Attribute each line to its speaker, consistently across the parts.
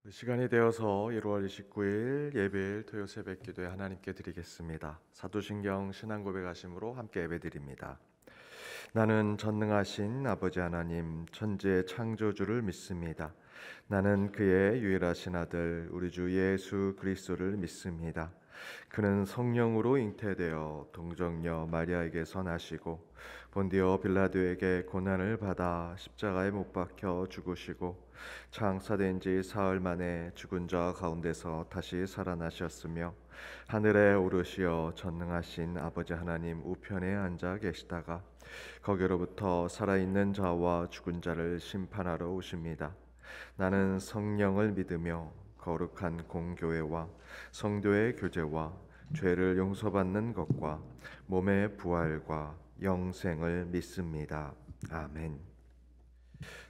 Speaker 1: 시간이 되어서 1월 29일 예배일 토요 새벽 기도에 하나님께 드리겠습니다. 사도신경 신앙 고백하심으로 함께 예배드립니다. 나는 전능하신 아버지 하나님 천지의 창조주를 믿습니다. 나는 그의 유일하신 아들 우리 주 예수 그리스도를 믿습니다. 그는 성령으로 잉태되어 동정녀 마리아에게서 나시고 본디오 빌라도에게 고난을 받아 십자가에 못 박혀 죽으시고 장사된 지 사흘 만에 죽은 자 가운데서 다시 살아나셨으며 하늘에 오르시어 전능하신 아버지 하나님 우편에 앉아 계시다가 거기로부터 살아있는 자와 죽은 자를 심판하러 오십니다. 나는 성령을 믿으며 거룩한 공교회와 성도의 교제와 죄를 용서받는 것과 몸의 부활과 영생을 믿습니다. 아멘.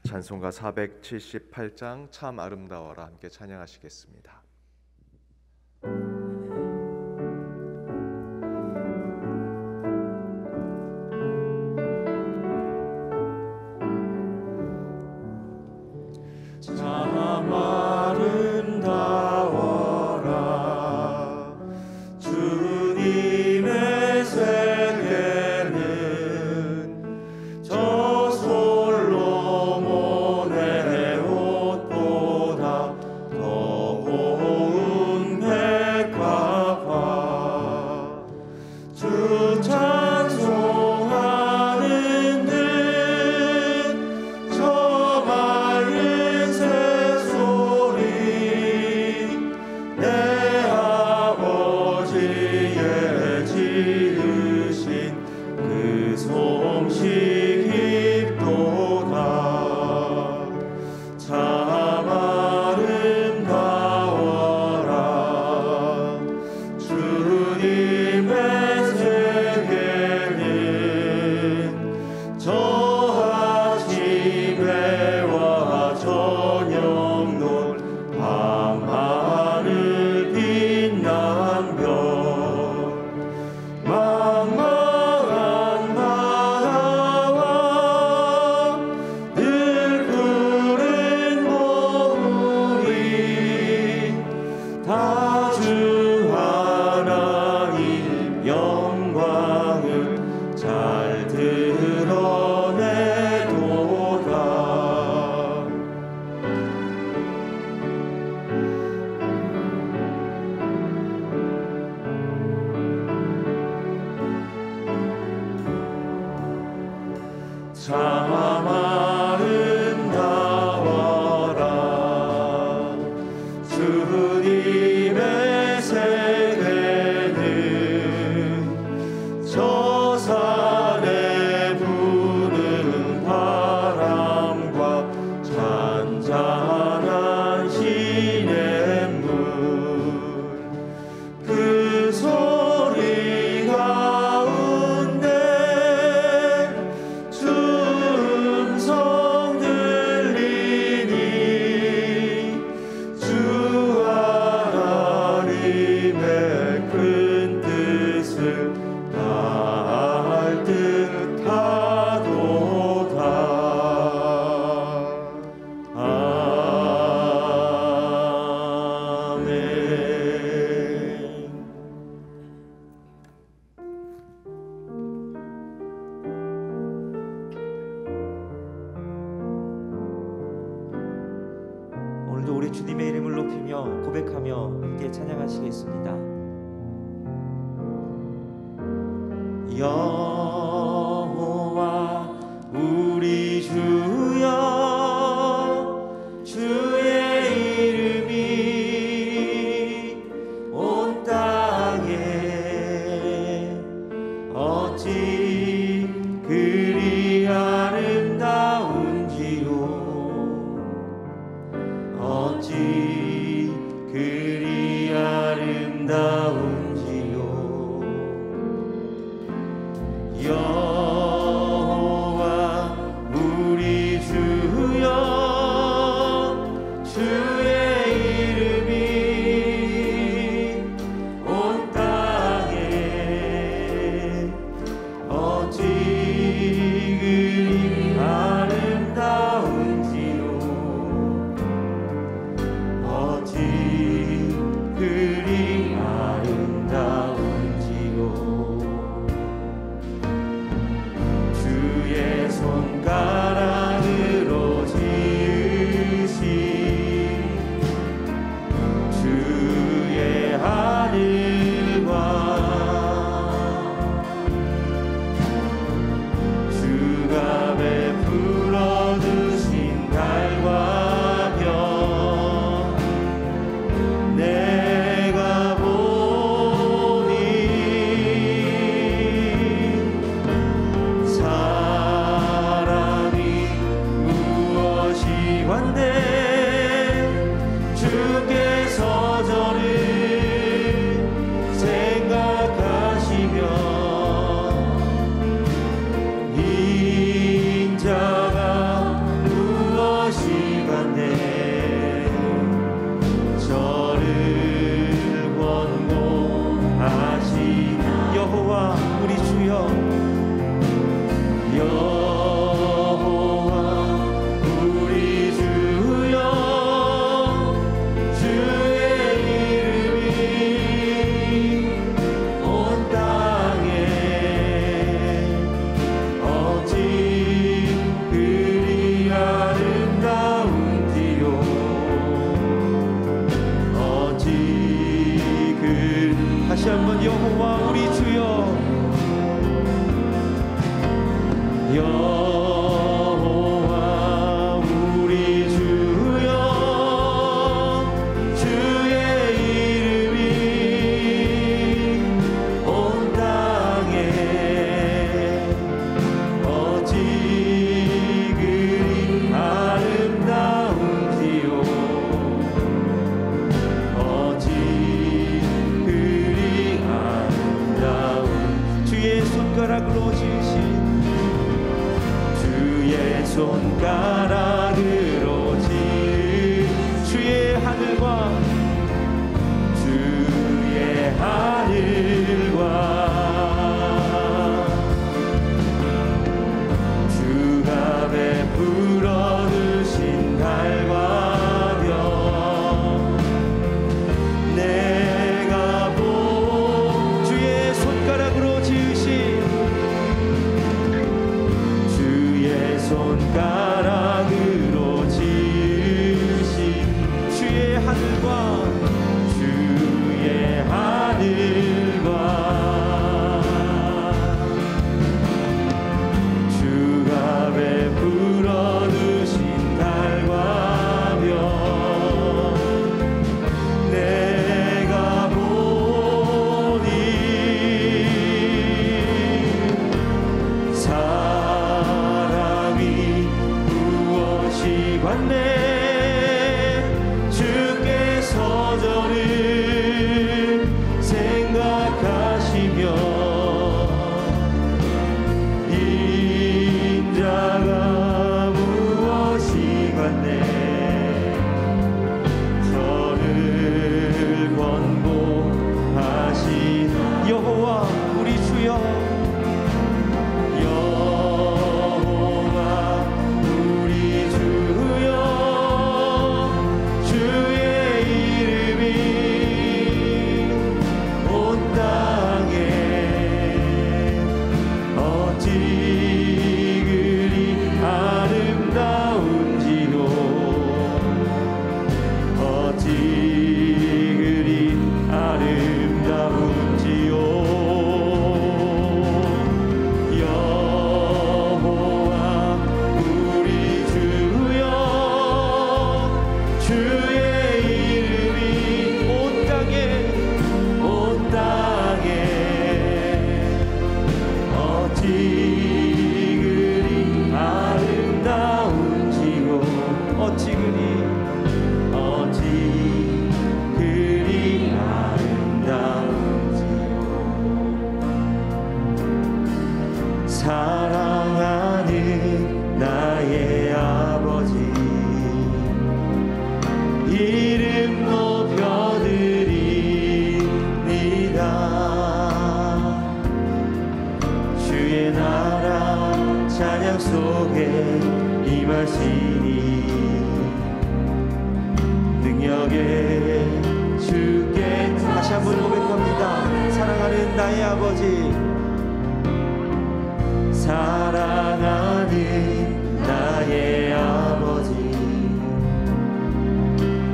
Speaker 1: 찬송가 478장 참 아름다워라 함께 찬양하시겠습니다.
Speaker 2: 참 아름다워라 주님의 세계는 저 솔로몬의 옷보다 더 고운 백합화 주 찬송하는 듯저 맑은 새소리 내 아버지의 지으신 그 솜씨 깊도다 참 아름다워라 주님의 세계는 저 아침해와 저녁노을 밤하늘 빛난 별 망망한 바다와 늘 푸른 노을이 다 주 하나님 영광을 잘 드러내도다 참 아름다워라 주님의 세계는 저 산에 부는 바람과 잔잔한 시냇물 그 소리 가운데 주 음성 들리니 주 하나님의 큰 뜻을 다할 듯하도다 아멘. 오늘도 우리 주님의 이름을 높이며 고백하며 함께 찬양하시겠습니다. 여호와 우리 주여 주의 이름이 온 땅에 어찌 그리 아름다운지요 어찌 그리 아름다운지요 손가락으로 지은 주의 하늘과 주가 베풀어 두신 달과 별 내가 본 주의 손가락으로 지으신 주의 손가락으로 지으신 주의 하늘과 주의 하늘과 주가 베풀어 두신 달과 별 내가 보니 사람이 무엇이 관내 주께서 저를 생각하시며 인자가 무엇이 같네 저를 권고하신 여호와 우리 주여 여호와 우리 주여 주의 이름이 온 땅에 어찌 그리 아름다운지요 어찌 그리 아름다운지요 여호와 우리 주여 주의 이름이 온 땅에 어찌 그리 아름다운지요 어찌 그리 아름다운지요 사랑하는 나의 아버지 이름 높여드립니다 주의 나라 찬양 속에 임하시니 능력에 주께 다시 한번 고백합니다. 사랑하는 나의 아버지 사랑하는 나의 아버지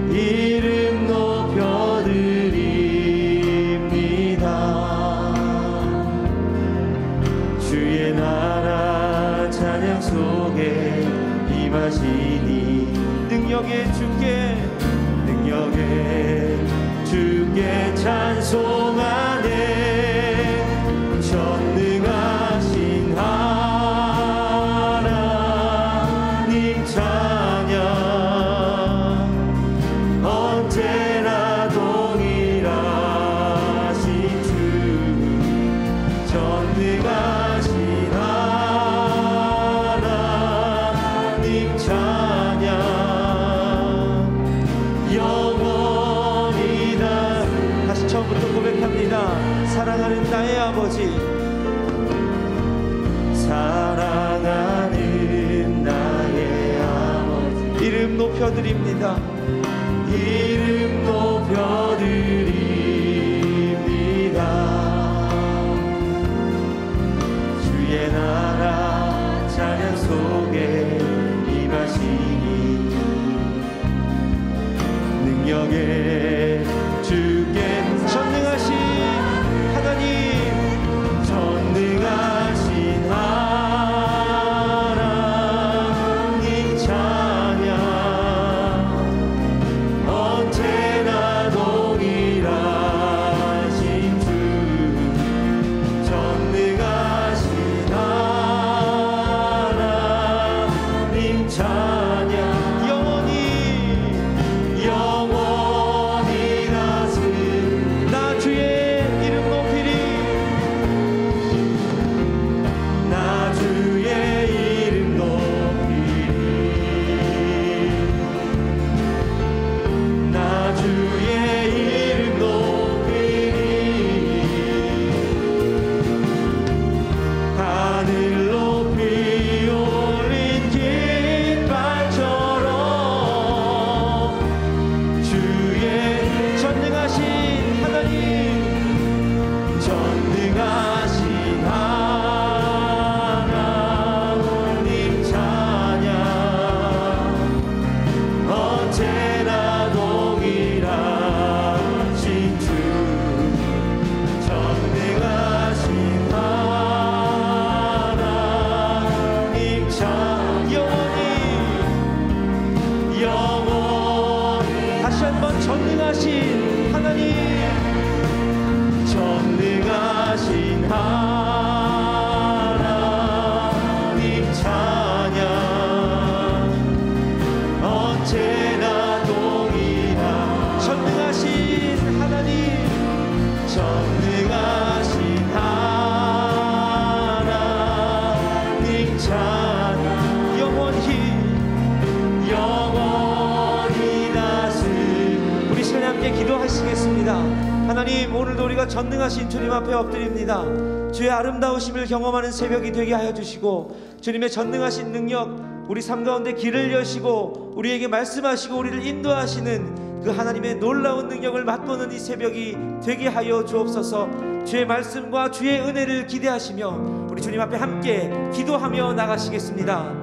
Speaker 2: 이름 높여드립니다 주의 나라 찬양 속에 임하시니 능력에 주께 찬송하네 전능하신 하나님 찬양 언제나 동일하신 주 전능하신 하나님 찬양 영원히다 다시 처음부터 고백합니다. 사랑하는 나의 아버지 사랑하는 나의 아버지 이름 높여드립니다. 이름 높여드립니다. 주의 나라 찬양 속에 임하시니 능력에 주께 전능하신 하나님 전능하신 하나님 찬양 언제나 동일하신 주 전능하신 하나님 찬양 영원히
Speaker 3: 하나님, 오늘도 우리가 전능하신 주님 앞에 엎드립니다. 주의 아름다우심을 경험하는 새벽이 되게 하여 주시고, 주님의 전능하신 능력, 우리 삶 가운데 길을 여시고 우리에게 말씀하시고 우리를 인도하시는 그 하나님의 놀라운 능력을 맛보는 이 새벽이 되게 하여 주옵소서. 주의 말씀과 주의 은혜를 기대하시며 우리 주님 앞에 함께 기도하며 나가시겠습니다.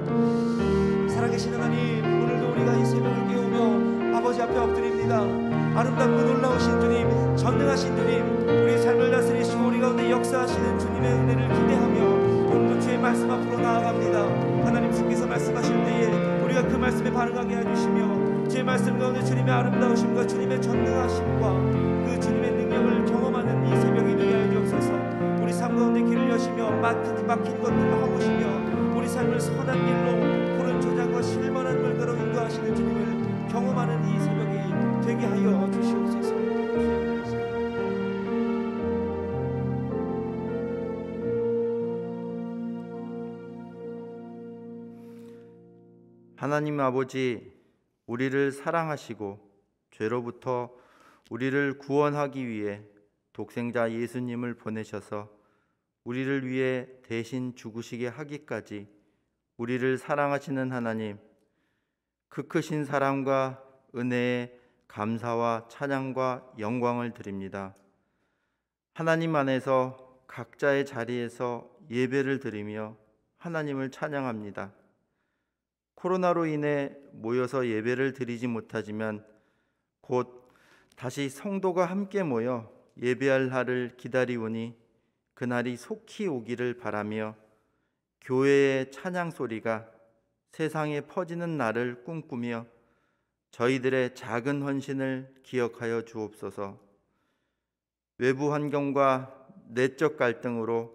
Speaker 3: 살아계신 하나님, 오늘도 우리가 이 새벽을 깨우며 아버지 앞에 엎드립니다. 아름답고 놀라우신 주님, 전능하신 주님, 우리의 삶을 다스리시고 우리 가운데 역사하시는 주님의 은혜를 기대하며 오늘도 주의 말씀 앞으로 나아갑니다. 하나님, 주께서 말씀하실 때에 우리가 그 말씀에 반응하게 해주시며 주의 말씀 가운데 주님의 아름다우심과 주님의 전능하심과 그 주님의 능력을 경험하는 이 새벽이 되게 하여 주옵소서. 우리 삶 가운데 길을 여시며 막힌 것들을 허무시며 우리 삶을 선한 길로 푸른 초장과 실만한 물가로 인도하시는 주님을 경험하는 이 새벽이 되게 하여 주시옵소서.
Speaker 4: 하나님 아버지, 우리를 사랑하시고 죄로부터 우리를 구원하기 위해 독생자 예수님을 보내셔서 우리를 위해 대신 죽으시게 하기까지 우리를 사랑하시는 하나님, 그 크신 사랑과 은혜에 감사와 찬양과 영광을 드립니다. 하나님 안에서 각자의 자리에서 예배를 드리며 하나님을 찬양합니다. 코로나로 인해 모여서 예배를 드리지 못하지만 곧 다시 성도가 함께 모여 예배할 날을 기다리오니 그날이 속히 오기를 바라며 교회의 찬양 소리가 세상에 퍼지는 날을 꿈꾸며 저희들의 작은 헌신을 기억하여 주옵소서. 외부 환경과 내적 갈등으로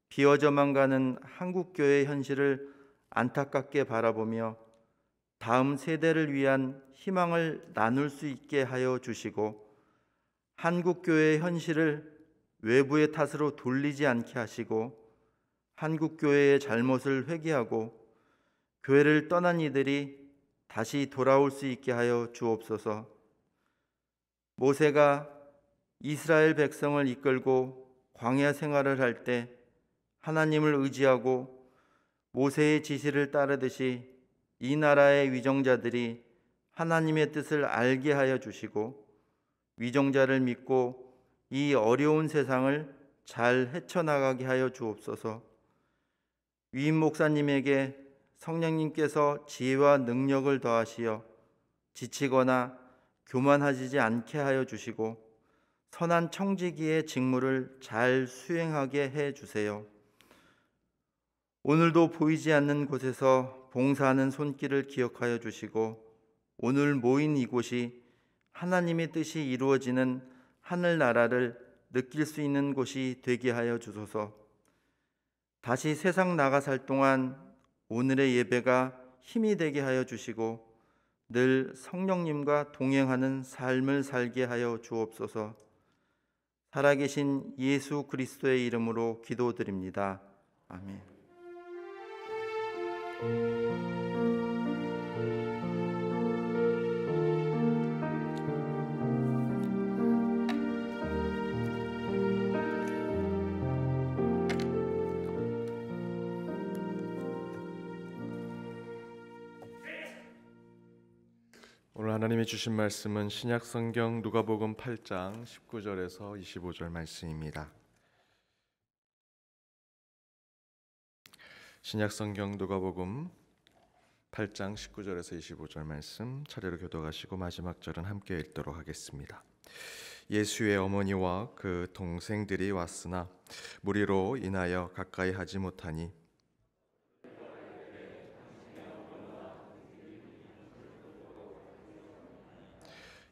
Speaker 4: 비어져만 가는 한국교회의 현실을 안타깝게 바라보며 다음 세대를 위한 희망을 나눌 수 있게 하여 주시고, 한국교회의 현실을 외부의 탓으로 돌리지 않게 하시고, 한국교회의 잘못을 회개하고 교회를 떠난 이들이 다시 돌아올 수 있게 하여 주옵소서. 모세가 이스라엘 백성을 이끌고 광야 생활을 할 때 하나님을 의지하고 모세의 지시를 따르듯이 이 나라의 위정자들이 하나님의 뜻을 알게 하여 주시고 위정자를 믿고 이 어려운 세상을 잘 헤쳐나가게 하여 주옵소서. 위임 목사님에게 성령님께서 지혜와 능력을 더하시어 지치거나 교만하지 않게 하여 주시고 선한 청지기의 직무를 잘 수행하게 해 주세요. 오늘도 보이지 않는 곳에서 봉사하는 손길을 기억하여 주시고 오늘 모인 이곳이 하나님의 뜻이 이루어지는 하늘나라를 느낄 수 있는 곳이 되게 하여 주소서. 다시 세상 나가 살 동안 오늘의 예배가 힘이 되게 하여 주시고 늘 성령님과 동행하는 삶을 살게 하여 주옵소서. 살아계신 예수 그리스도의 이름으로 기도드립니다. 아멘.
Speaker 1: 하나님이 주신 말씀은 신약성경 누가복음 8장 19절에서 25절 말씀입니다. 신약성경 누가복음 8장 19절에서 25절 말씀 차례로 교독하시고 마지막 절은 함께 읽도록 하겠습니다. 예수의 어머니와 그 동생들이 왔으나 무리로 인하여 가까이 하지 못하니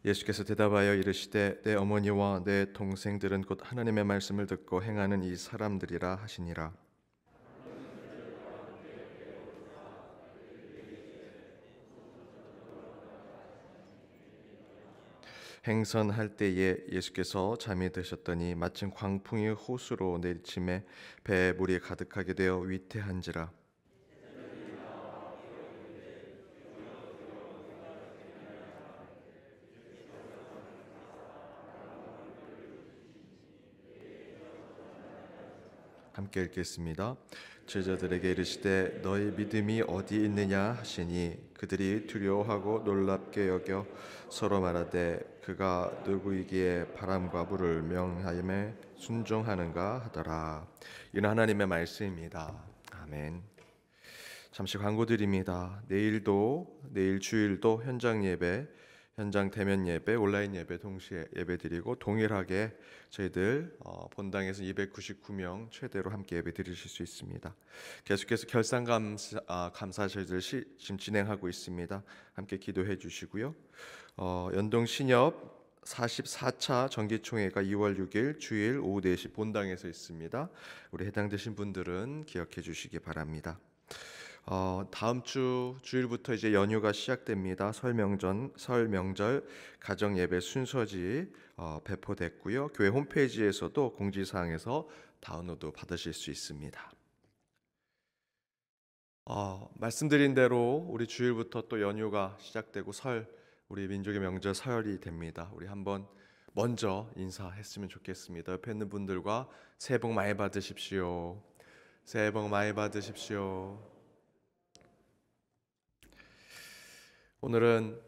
Speaker 1: 예수께서 대답하여 이르시되 내 어머니와 내 동생들은 곧 하나님의 말씀을 듣고 행하는 이 사람들이라 하시니라. 행선할 때에 예수께서 잠이 드셨더니 마침 광풍이 호수로 내리침에 배에 물이 가득하게 되어 위태한지라. 함께 읽겠습니다. 제자들에게 이르시되 너희 믿음이 어디 있느냐 하시니 그들이 두려워하고 놀랍게 여겨 서로 말하되 그가 누구이기에 바람과 물을 명하임에 순종하는가 하더라. 이는 하나님의 말씀입니다. 아멘. 잠시 광고 드립니다. 내일 주일도 현장 예배, 현장 대면 예배, 온라인 예배 동시에 예배드리고 동일하게 저희들 본당에서 299명 최대로 함께 예배드리실 수 있습니다. 계속해서 결산감사 저희들 지금 진행하고 있습니다. 함께 기도해 주시고요. 연동신협 44차 정기총회가 2월 6일 주일 오후 4시 본당에서 있습니다. 우리 해당되신 분들은 기억해 주시기 바랍니다. 다음 주일부터 이제 연휴가 시작됩니다. 설 명절 가정 예배 순서지 배포됐고요. 교회 홈페이지에서도 공지사항에서 다운로드 받으실 수 있습니다. 말씀드린 대로 우리 주일부터 또 연휴가 시작되고 우리 민족의 명절 설이 됩니다. 우리 한번 먼저 인사했으면 좋겠습니다. 옆에 있는 분들과 새해 복 많이 받으십시오. 새해 복 많이 받으십시오. 오늘은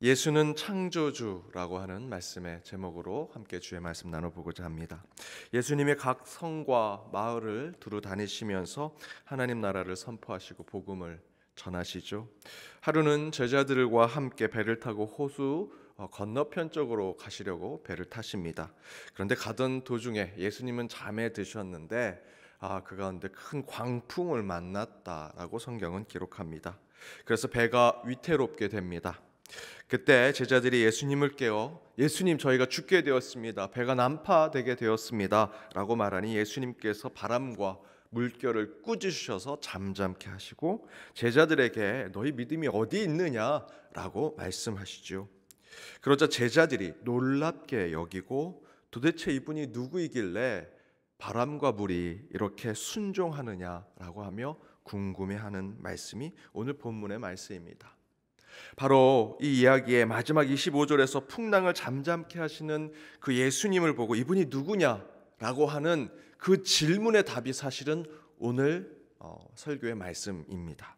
Speaker 1: 예수는 창조주라고 하는 말씀의 제목으로 함께 주의 말씀 나눠보고자 합니다. 예수님의 각 성과 마을을 두루 다니시면서 하나님 나라를 선포하시고 복음을 전하시죠. 하루는 제자들과 함께 배를 타고 호수 건너편 쪽으로 가시려고 배를 타십니다. 그런데 가던 도중에 예수님은 잠에 드셨는데 그 가운데 큰 광풍을 만났다라고 성경은 기록합니다. 그래서 배가 위태롭게 됩니다. 그때 제자들이 예수님을 깨워 예수님 저희가 죽게 되었습니다. 배가 난파되게 되었습니다 라고 말하니 예수님께서 바람과 물결을 꾸짖으셔서 잠잠케 하시고 제자들에게 너희 믿음이 어디 있느냐 라고 말씀하시죠. 그러자 제자들이 놀랍게 여기고 도대체 이분이 누구이길래 바람과 물이 이렇게 순종하느냐라고 하며 궁금해하는 말씀이 오늘 본문의 말씀입니다. 바로 이 이야기의 마지막 25절에서 풍랑을 잠잠케 하시는 그 예수님을 보고 이분이 누구냐라고 하는 그 질문의 답이 사실은 오늘 설교의 말씀입니다.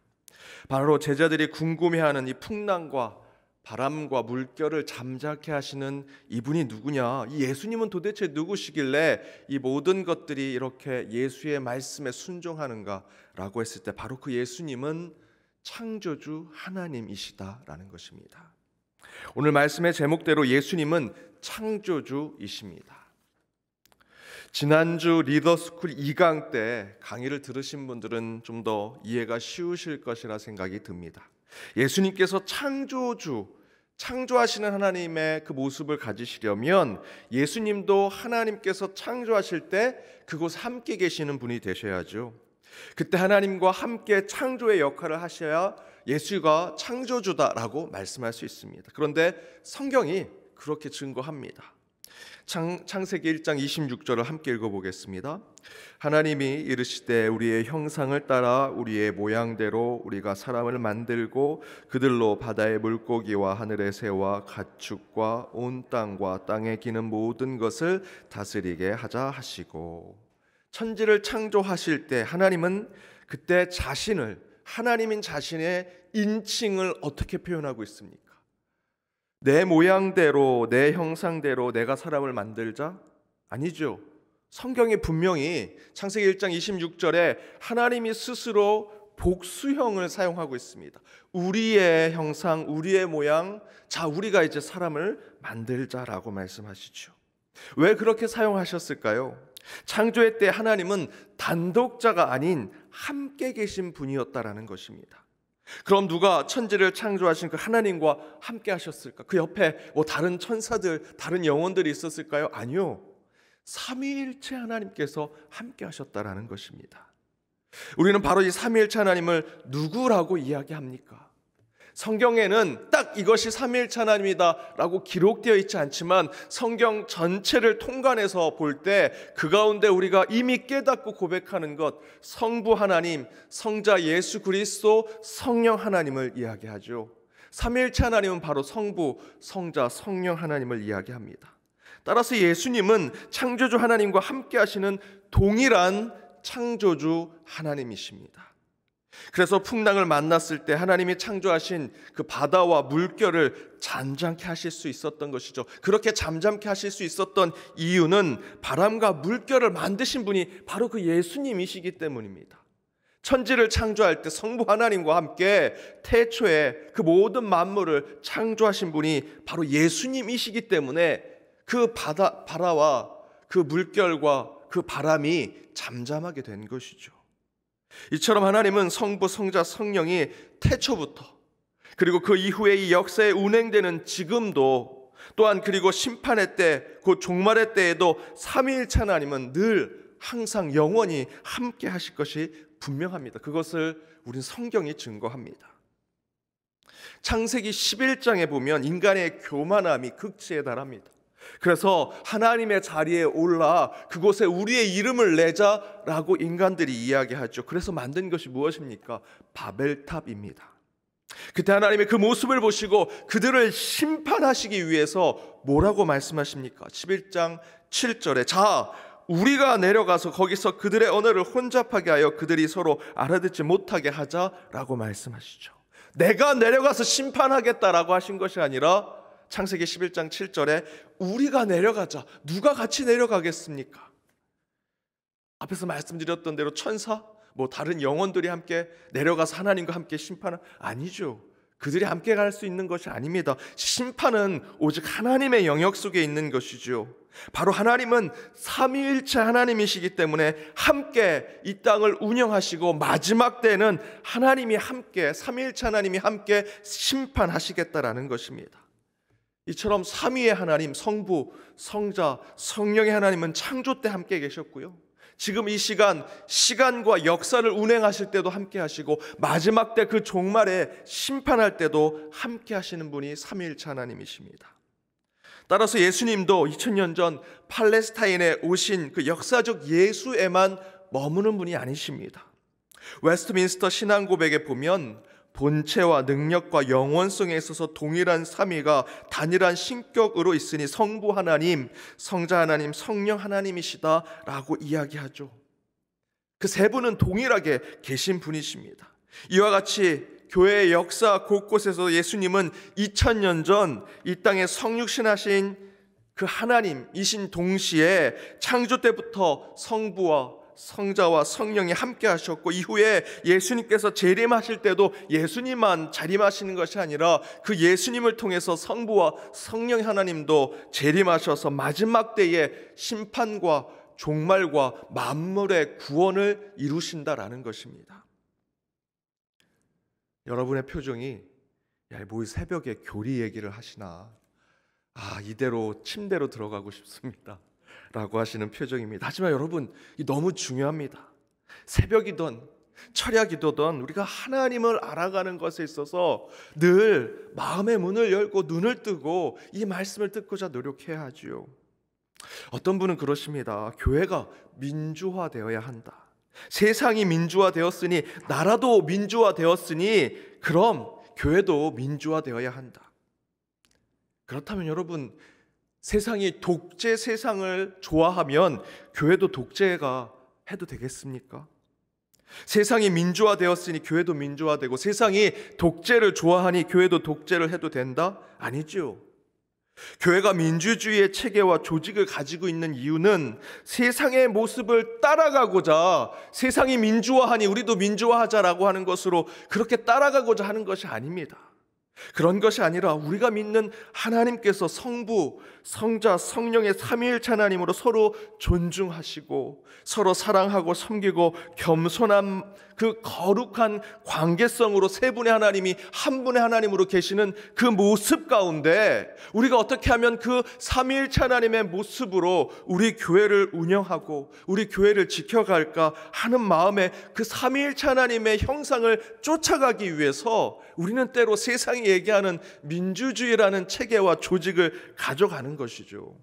Speaker 1: 바로 제자들이 궁금해하는 이 풍랑과 바람과 물결을 잠잠케 하시는 이분이 누구냐, 이 예수님은 도대체 누구시길래 이 모든 것들이 이렇게 예수의 말씀에 순종하는가라고 했을 때 바로 그 예수님은 창조주 하나님이시다라는 것입니다. 오늘 말씀의 제목대로 예수님은 창조주이십니다. 지난주 리더스쿨 2강 때 강의를 들으신 분들은 좀 더 이해가 쉬우실 것이라 생각이 듭니다. 예수님께서 창조하시는 하나님의 그 모습을 가지시려면 예수님도 하나님께서 창조하실 때 그곳에 함께 계시는 분이 되셔야죠. 그때 하나님과 함께 창조의 역할을 하셔야 예수가 창조주다라고 말씀할 수 있습니다. 그런데 성경이 그렇게 증거합니다. 창세기 1장 26절을 함께 읽어보겠습니다. 하나님이 이르시되 우리의 형상을 따라 우리의 모양대로 우리가 사람을 만들고 그들로 바다의 물고기와 하늘의 새와 가축과 온 땅과 땅에 기는 모든 것을 다스리게 하자 하시고, 천지를 창조하실 때 하나님은 그때 하나님인 자신의 인칭을 어떻게 표현하고 있습니까? 내 모양대로 내 형상대로 내가 사람을 만들자? 아니죠. 성경이 분명히 창세기 1장 26절에 하나님이 스스로 복수형을 사용하고 있습니다. 우리의 형상, 우리의 모양, 자 우리가 이제 사람을 만들자라고 말씀하시죠. 왜 그렇게 사용하셨을까요? 창조의 때 하나님은 단독자가 아닌 함께 계신 분이었다라는 것입니다. 그럼 누가 천지를 창조하신 그 하나님과 함께 하셨을까? 그 옆에 뭐 다른 천사들, 다른 영혼들이 있었을까요? 아니요. 삼위일체 하나님께서 함께 하셨다라는 것입니다. 우리는 바로 이 삼위일체 하나님을 누구라고 이야기합니까? 성경에는 딱 이것이 삼위일체 하나님이다 라고 기록되어 있지 않지만 성경 전체를 통관해서 볼 때 그 가운데 우리가 이미 깨닫고 고백하는 것, 성부 하나님, 성자 예수 그리스도, 성령 하나님을 이야기하죠. 삼위일체 하나님은 바로 성부, 성자, 성령 하나님을 이야기합니다. 따라서 예수님은 창조주 하나님과 함께 하시는 동일한 창조주 하나님이십니다. 그래서 풍랑을 만났을 때 하나님이 창조하신 그 바다와 물결을 잠잠케 하실 수 있었던 것이죠. 그렇게 잠잠케 하실 수 있었던 이유는 바람과 물결을 만드신 분이 바로 그 예수님이시기 때문입니다. 천지를 창조할 때 성부 하나님과 함께 태초에 그 모든 만물을 창조하신 분이 바로 예수님이시기 때문에 그 바다와 그 물결과 그 바람이 잠잠하게 된 것이죠. 이처럼 하나님은 성부, 성자, 성령이 태초부터 그리고 그 이후에 이 역사에 운행되는 지금도 또한 그리고 심판의 때, 곧 종말의 때에도 삼위일체 하나님은 늘 항상 영원히 함께 하실 것이 분명합니다. 그것을 우린 성경이 증거합니다. 창세기 11장에 보면 인간의 교만함이 극치에 달합니다. 그래서 하나님의 자리에 올라 그곳에 우리의 이름을 내자라고 인간들이 이야기하죠. 그래서 만든 것이 무엇입니까? 바벨탑입니다. 그때 하나님의 그 모습을 보시고 그들을 심판하시기 위해서 뭐라고 말씀하십니까? 11장 7절에 자 우리가 내려가서 거기서 그들의 언어를 혼잡하게 하여 그들이 서로 알아듣지 못하게 하자라고 말씀하시죠. 내가 내려가서 심판하겠다라고 하신 것이 아니라 창세기 11장 7절에 우리가 내려가자. 누가 같이 내려가겠습니까? 앞에서 말씀드렸던 대로 천사, 뭐 다른 영혼들이 함께 내려가서 하나님과 함께 심판은 아니죠. 그들이 함께 갈 수 있는 것이 아닙니다. 심판은 오직 하나님의 영역 속에 있는 것이죠. 바로 하나님은 삼위일체 하나님이시기 때문에 함께 이 땅을 운영하시고 마지막 때는 하나님이 함께, 삼위일체 하나님이 함께 심판하시겠다라는 것입니다. 이처럼 삼위의 하나님, 성부, 성자, 성령의 하나님은 창조 때 함께 계셨고요. 지금 이 시간과 역사를 운행하실 때도 함께 하시고 마지막 때 그 종말에 심판할 때도 함께 하시는 분이 삼위일체 하나님이십니다. 따라서 예수님도 2000년 전 팔레스타인에 오신 그 역사적 예수에만 머무는 분이 아니십니다. 웨스트민스터 신앙고백에 보면 본체와 능력과 영원성에 있어서 동일한 삼위가 단일한 신격으로 있으니 성부 하나님, 성자 하나님, 성령 하나님이시다라고 이야기하죠. 그 세 분은 동일하게 계신 분이십니다. 이와 같이 교회의 역사 곳곳에서 예수님은 2000년 전 이 땅에 성육신하신 그 하나님이신 동시에 창조 때부터 성부와 성자와 성령이 함께 하셨고 이후에 예수님께서 재림하실 때도 예수님만 자림하시는 것이 아니라 그 예수님을 통해서 성부와 성령 하나님도 재림하셔서 마지막 때에 심판과 종말과 만물의 구원을 이루신다라는 것입니다. 여러분의 표정이 뭐 새벽에 교리 얘기를 하시나, 이대로 침대로 들어가고 싶습니다 라고 하시는 표정입니다. 하지만 여러분, 너무 중요합니다. 새벽이든 철야기도든 우리가 하나님을 알아가는 것에 있어서 늘 마음의 문을 열고 눈을 뜨고 이 말씀을 듣고자 노력해야 하지요. 어떤 분은 그러십니다. 교회가 민주화되어야 한다. 세상이 민주화되었으니 나라도 민주화되었으니 그럼 교회도 민주화되어야 한다. 그렇다면 여러분, 세상이 독재 세상을 좋아하면 교회도 독재가 해도 되겠습니까? 세상이 민주화되었으니 교회도 민주화되고 세상이 독재를 좋아하니 교회도 독재를 해도 된다? 아니죠. 교회가 민주주의의 체계와 조직을 가지고 있는 이유는 세상의 모습을 따라가고자, 세상이 민주화하니 우리도 민주화하자라고 하는 것으로 그렇게 따라가고자 하는 것이 아닙니다. 그런 것이 아니라 우리가 믿는 하나님께서 성부, 성자, 성령의 삼위일체 하나님으로 서로 존중하시고 서로 사랑하고 섬기고 겸손한 그 거룩한 관계성으로 세 분의 하나님이 한 분의 하나님으로 계시는 그 모습 가운데 우리가 어떻게 하면 그 삼위일체 하나님의 모습으로 우리 교회를 운영하고 우리 교회를 지켜갈까 하는 마음에 그 삼위일체 하나님의 형상을 쫓아가기 위해서 우리는 때로 세상이 얘기하는 민주주의라는 체계와 조직을 가져가는 것이죠.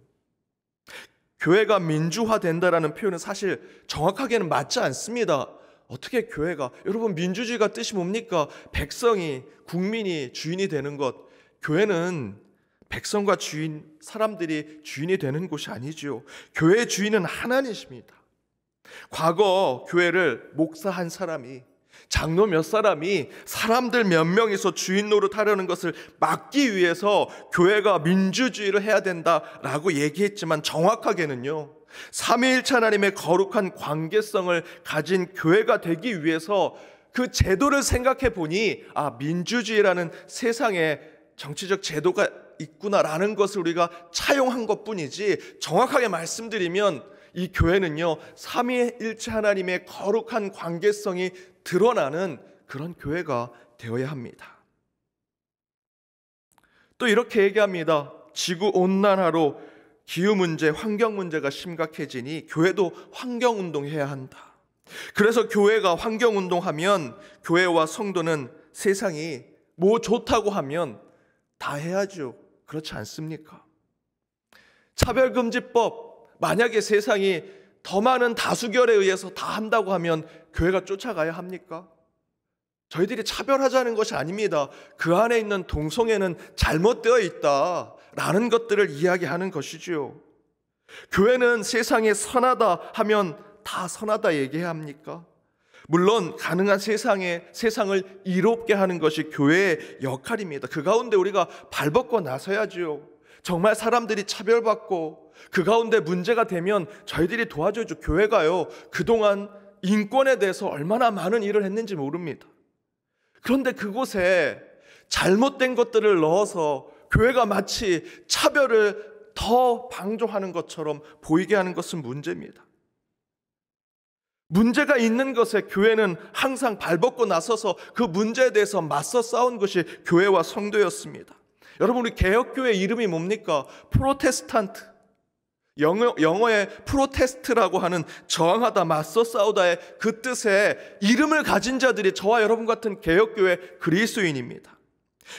Speaker 1: 교회가 민주화된다라는 표현은 사실 정확하게는 맞지 않습니다. 어떻게 교회가, 여러분 민주주의가 뜻이 뭡니까? 백성이, 국민이 주인이 되는 것. 교회는 백성과 주인, 사람들이 주인이 되는 곳이 아니죠. 교회의 주인은 하나님이십니다. 과거 교회를 목사 한 사람이, 장로 몇 사람이 사람들 몇 명이서 주인 노릇하려는 것을 막기 위해서 교회가 민주주의를 해야 된다라고 얘기했지만 정확하게는요, 삼위일체 하나님의 거룩한 관계성을 가진 교회가 되기 위해서 그 제도를 생각해 보니 민주주의라는 세상에 정치적 제도가 있구나라는 것을 우리가 차용한 것뿐이지, 정확하게 말씀드리면 이 교회는요, 삼위일체 하나님의 거룩한 관계성이 드러나는 그런 교회가 되어야 합니다. 또 이렇게 얘기합니다. 지구 온난화로 기후 문제, 환경 문제가 심각해지니 교회도 환경 운동해야 한다. 그래서 교회가 환경 운동하면 교회와 성도는 세상이 뭐 좋다고 하면 다 해야죠. 그렇지 않습니까? 차별금지법, 만약에 세상이 더 많은 다수결에 의해서 다 한다고 하면 교회가 쫓아가야 합니까? 저희들이 차별하자는 것이 아닙니다. 그 안에 있는 동성애는 잘못되어 있다라는 것들을 이야기하는 것이지요. 교회는 세상에 선하다 하면 다 선하다 얘기해야 합니까? 물론 가능한 세상을 이롭게 하는 것이 교회의 역할입니다. 그 가운데 우리가 발벗고 나서야지요. 정말 사람들이 차별받고 그 가운데 문제가 되면 저희들이 도와줘야죠. 교회가요, 그동안 인권에 대해서 얼마나 많은 일을 했는지 모릅니다. 그런데 그곳에 잘못된 것들을 넣어서 교회가 마치 차별을 더 방조하는 것처럼 보이게 하는 것은 문제입니다. 문제가 있는 것에 교회는 항상 발벗고 나서서 그 문제에 대해서 맞서 싸운 것이 교회와 성도였습니다. 여러분, 우리 개혁교회 이름이 뭡니까? 프로테스탄트. 영어의 프로테스트라고 하는 저항하다, 맞서 싸우다의 그 뜻의 이름을 가진 자들이 저와 여러분 같은 개혁교회 그리스도인입니다.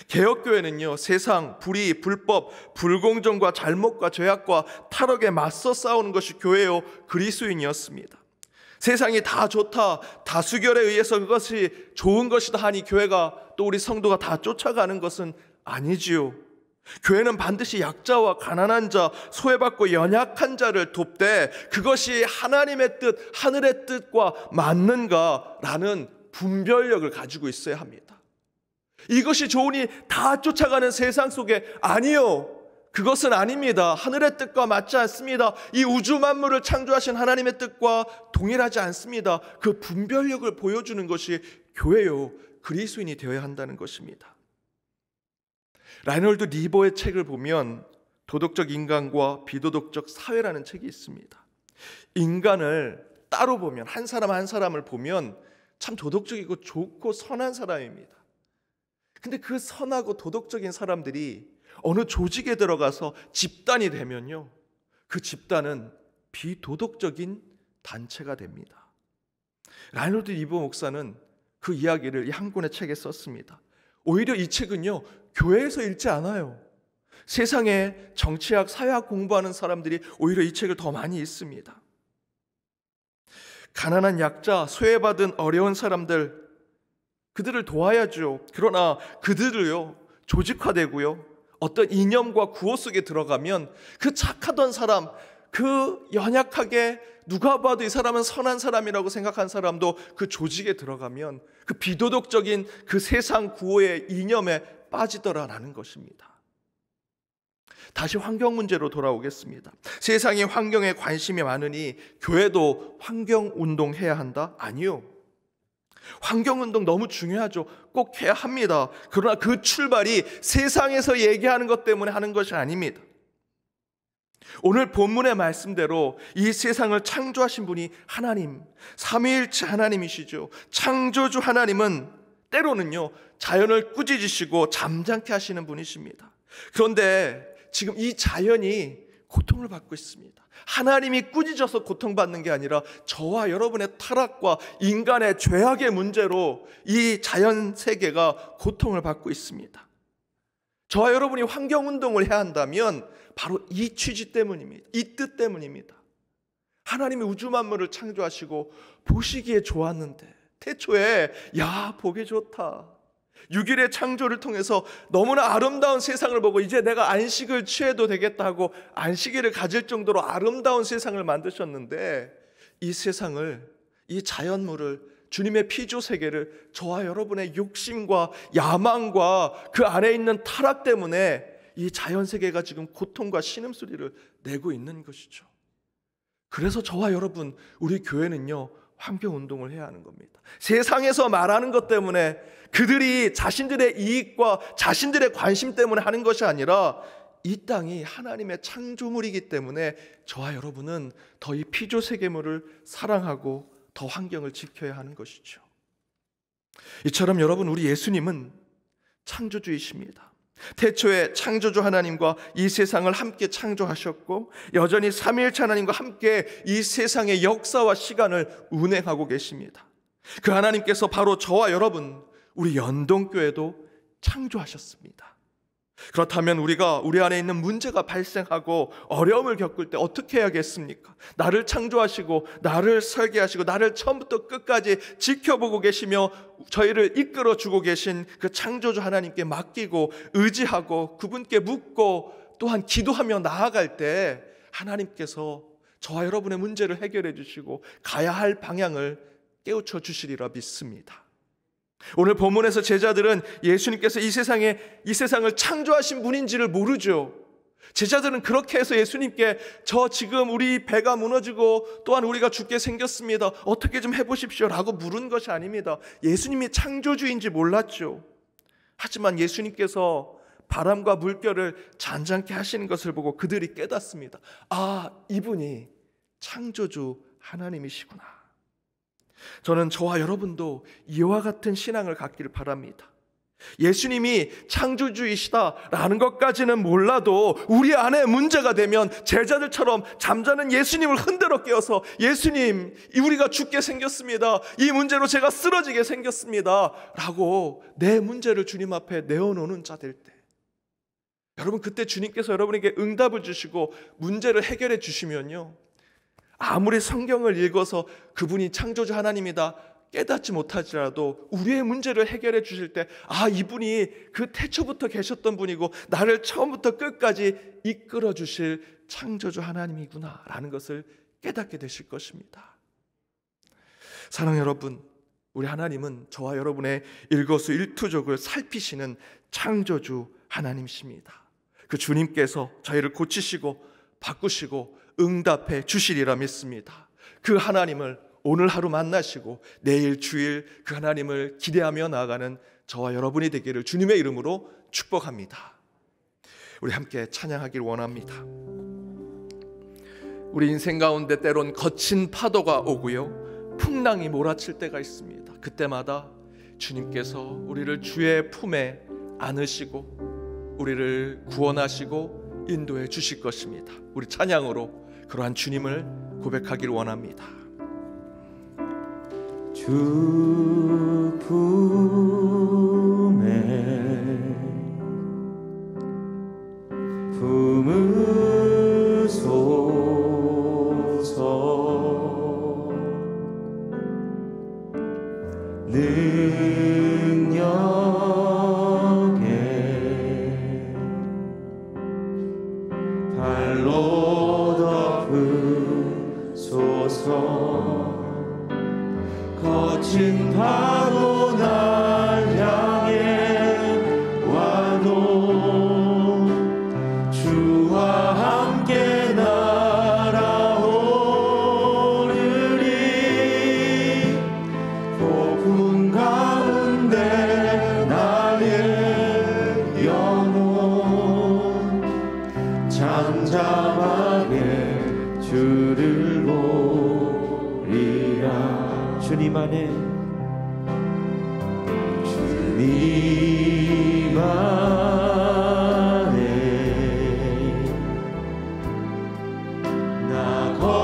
Speaker 1: 개혁교회는요, 세상, 불의, 불법, 불공정과 잘못과 죄악과 탈옥에 맞서 싸우는 것이 교회요 그리스도인이었습니다. 세상이 다 좋다, 다수결에 의해서 그것이 좋은 것이다 하니 교회가 또 우리 성도가 다 쫓아가는 것은 아니지요. 교회는 반드시 약자와 가난한 자, 소외받고 연약한 자를 돕되 그것이 하나님의 뜻, 하늘의 뜻과 맞는가라는 분별력을 가지고 있어야 합니다. 이것이 좋으니 다 쫓아가는 세상 속에, 아니요, 그것은 아닙니다. 하늘의 뜻과 맞지 않습니다. 이 우주 만물을 창조하신 하나님의 뜻과 동일하지 않습니다. 그 분별력을 보여주는 것이 교회요 그리스도인이 되어야 한다는 것입니다. 라이놀드 리버의 책을 보면 도덕적 인간과 비도덕적 사회라는 책이 있습니다. 인간을 따로 보면, 한 사람 한 사람을 보면 참 도덕적이고 좋고 선한 사람입니다. 근데 그 선하고 도덕적인 사람들이 어느 조직에 들어가서 집단이 되면요, 그 집단은 비도덕적인 단체가 됩니다. 라이놀드 리버 목사는 그 이야기를 이 한 권의 책에 썼습니다. 오히려 이 책은요, 교회에서 읽지 않아요. 세상에 정치학, 사회학 공부하는 사람들이 오히려 이 책을 더 많이 읽습니다. 가난한 약자, 소외받은 어려운 사람들, 그들을 도와야죠. 그러나 그들을요, 조직화되고요, 어떤 이념과 구호 속에 들어가면 그 착하던 사람, 그 연약하게 누가 봐도 이 사람은 선한 사람이라고 생각한 사람도 그 조직에 들어가면 그 비도덕적인 그 세상 구호의 이념에 빠지더라라는 것입니다. 다시 환경 문제로 돌아오겠습니다. 세상의 환경에 관심이 많으니 교회도 환경운동 해야 한다? 아니요. 환경운동 너무 중요하죠. 꼭 해야 합니다. 그러나 그 출발이 세상에서 얘기하는 것 때문에 하는 것이 아닙니다. 오늘 본문의 말씀대로 이 세상을 창조하신 분이 하나님, 삼위일체 하나님이시죠. 창조주 하나님은 때로는요, 자연을 꾸짖으시고 잠잠케 하시는 분이십니다. 그런데 지금 이 자연이 고통을 받고 있습니다. 하나님이 꾸짖어서 고통받는 게 아니라 저와 여러분의 타락과 인간의 죄악의 문제로 이 자연 세계가 고통을 받고 있습니다. 저와 여러분이 환경운동을 해야 한다면 바로 이 취지 때문입니다. 이 뜻 때문입니다. 하나님이 우주 만물을 창조하시고 보시기에 좋았는데 태초에 야 보기 좋다, 6일의 창조를 통해서 너무나 아름다운 세상을 보고 이제 내가 안식을 취해도 되겠다 하고 안식일을 가질 정도로 아름다운 세상을 만드셨는데 이 세상을, 이 자연물을, 주님의 피조 세계를 저와 여러분의 욕심과 야망과 그 안에 있는 타락 때문에 이 자연 세계가 지금 고통과 신음소리를 내고 있는 것이죠. 그래서 저와 여러분, 우리 교회는요, 환경운동을 해야 하는 겁니다. 세상에서 말하는 것 때문에, 그들이 자신들의 이익과 자신들의 관심 때문에 하는 것이 아니라 이 땅이 하나님의 창조물이기 때문에 저와 여러분은 더 이 피조 세계물을 사랑하고 더 환경을 지켜야 하는 것이죠. 이처럼 여러분, 우리 예수님은 창조주이십니다. 태초에 창조주 하나님과 이 세상을 함께 창조하셨고 여전히 삼위일체 하나님과 함께 이 세상의 역사와 시간을 운행하고 계십니다. 그 하나님께서 바로 저와 여러분, 우리 연동교회도 창조하셨습니다. 그렇다면 우리가 우리 안에 있는 문제가 발생하고 어려움을 겪을 때 어떻게 해야겠습니까? 나를 창조하시고 나를 설계하시고 나를 처음부터 끝까지 지켜보고 계시며 저희를 이끌어주고 계신 그 창조주 하나님께 맡기고 의지하고 그분께 묻고 또한 기도하며 나아갈 때 하나님께서 저와 여러분의 문제를 해결해 주시고 가야 할 방향을 깨우쳐 주시리라 믿습니다. 오늘 본문에서 제자들은 예수님께서 이 세상을 창조하신 분인지를 모르죠. 제자들은 그렇게 해서 예수님께 저 지금 우리 배가 무너지고 또한 우리가 죽게 생겼습니다. 어떻게 좀 해보십시오 라고 물은 것이 아닙니다. 예수님이 창조주인지 몰랐죠. 하지만 예수님께서 바람과 물결을 잔잔케 하시는 것을 보고 그들이 깨닫습니다. 아, 이분이 창조주 하나님이시구나. 저는 저와 여러분도 이와 같은 신앙을 갖기를 바랍니다. 예수님이 창조주이시다라는 것까지는 몰라도 우리 안에 문제가 되면 제자들처럼 잠자는 예수님을 흔들어 깨워서 예수님, 우리가 죽게 생겼습니다. 이 문제로 제가 쓰러지게 생겼습니다 라고 내 문제를 주님 앞에 내어놓는 자 될 때, 여러분, 그때 주님께서 여러분에게 응답을 주시고 문제를 해결해 주시면요, 아무리 성경을 읽어서 그분이 창조주 하나님이다 깨닫지 못하지라도 우리의 문제를 해결해 주실 때, 아, 이분이 그 태초부터 계셨던 분이고 나를 처음부터 끝까지 이끌어 주실 창조주 하나님이구나 라는 것을 깨닫게 되실 것입니다. 사랑 여러분, 우리 하나님은 저와 여러분의 일거수일투족을 살피시는 창조주 하나님이십니다. 그 주님께서 저희를 고치시고 바꾸시고 응답해 주시리라 믿습니다. 그 하나님을 오늘 하루 만나시고 내일 주일 그 하나님을 기대하며 나아가는 저와 여러분이 되기를 주님의 이름으로 축복합니다. 우리 함께 찬양하길 원합니다. 우리 인생 가운데 때론 거친 파도가 오고요, 풍랑이 몰아칠 때가 있습니다. 그때마다 주님께서 우리를 주의 품에 안으시고 우리를 구원하시고 인도해 주실 것입니다. 우리 찬양으로 그러한 주님을 고백하길 원합니다.
Speaker 2: 주 품에 품으소서. 능력에 발로 덮으소서. 거친 파도 날 향해 와도 주
Speaker 3: 잠잠하게 주를 보리라. 주님 안에 주님 안에 나 거하리.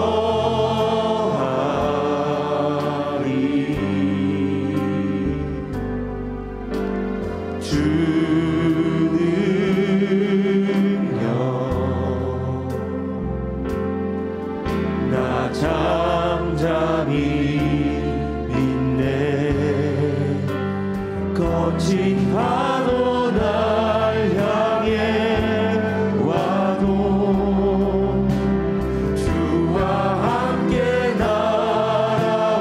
Speaker 3: 주 능력 나 잠잠히 믿네. 거친 파도 날 향해 와도 주와 함께 날아오르리.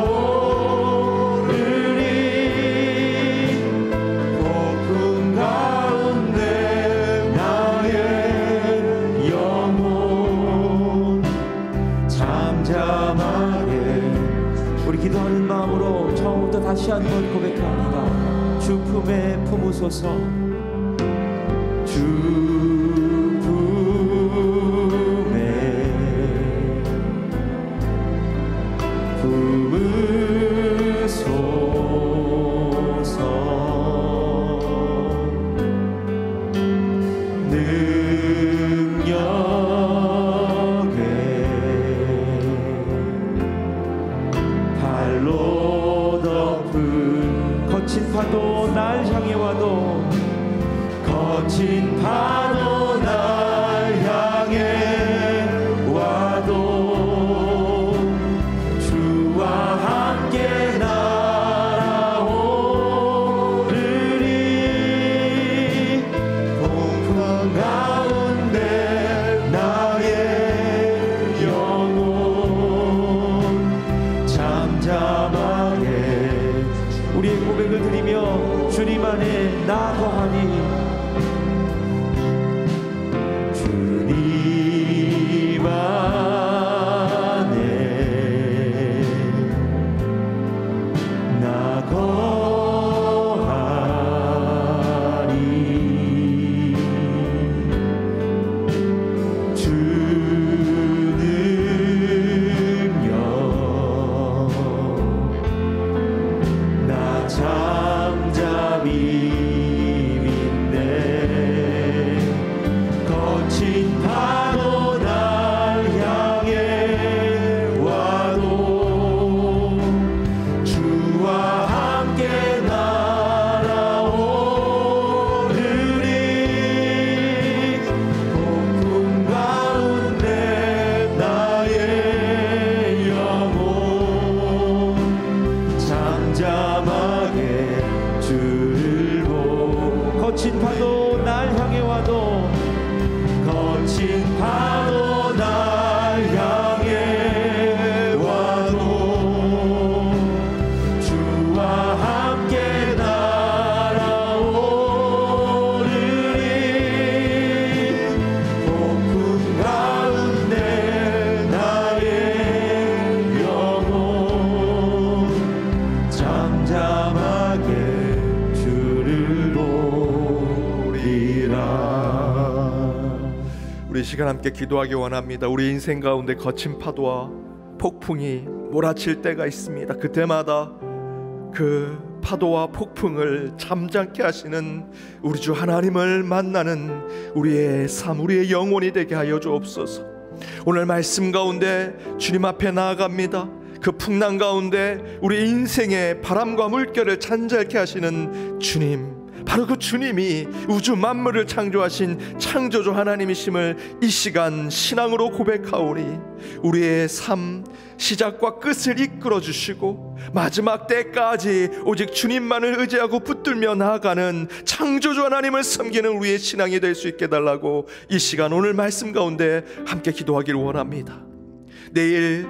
Speaker 3: 폭풍 가운데 나의 영혼 잠잠하게. 우리 기도하는 마음으로 처음부터 다시 한번 고백합니다. 주 품에 품으소서. 주 품에 품으소서. 능력에 발로 덮은 거친 파도 날 향해 와도 거친 파도 날 향해 와도 주와 함께 날아오르리. 폭풍 가운데 나의 영혼 잠잠하게. 우리의 고백을 드리며 주님 안에 나 거하니. 주님 안에 나 거하리. 주 능력 나 잠잠히 믿네. 거친 파도 날 향해 와도 주와 함께 날아오르리. 폭풍 가운데 나의 영혼 잠잠하게 주를 보. 거친 파도 날 향해 와도 거친 파도 날 향해 와도 주와 함께 날아오르리. 폭풍 가운데 나의 영혼 잠잠하게 주를 보리라.
Speaker 1: 우리 이 시간 함께 기도하기 원합니다. 우리 인생 가운데 거친 파도와 폭풍이 몰아칠 때가 있습니다. 그때마다 그 파도와 폭풍을 잠잠케 하시는 우리 주 하나님을 만나는 우리의 삶, 우리의 영혼이 되게 하여 주옵소서. 오늘 말씀 가운데 주님 앞에 나아갑니다. 그 풍랑 가운데 우리 인생의 바람과 물결을 잔잔케 하시는 주님, 바로 그 주님이 우주 만물을 창조하신 창조주 하나님이심을 이 시간 신앙으로 고백하오니 우리의 삶 시작과 끝을 이끌어 주시고 마지막 때까지 오직 주님만을 의지하고 붙들며 나아가는 창조주 하나님을 섬기는 우리의 신앙이 될 수 있게 달라고 이 시간 오늘 말씀 가운데 함께 기도하기를 원합니다. 내일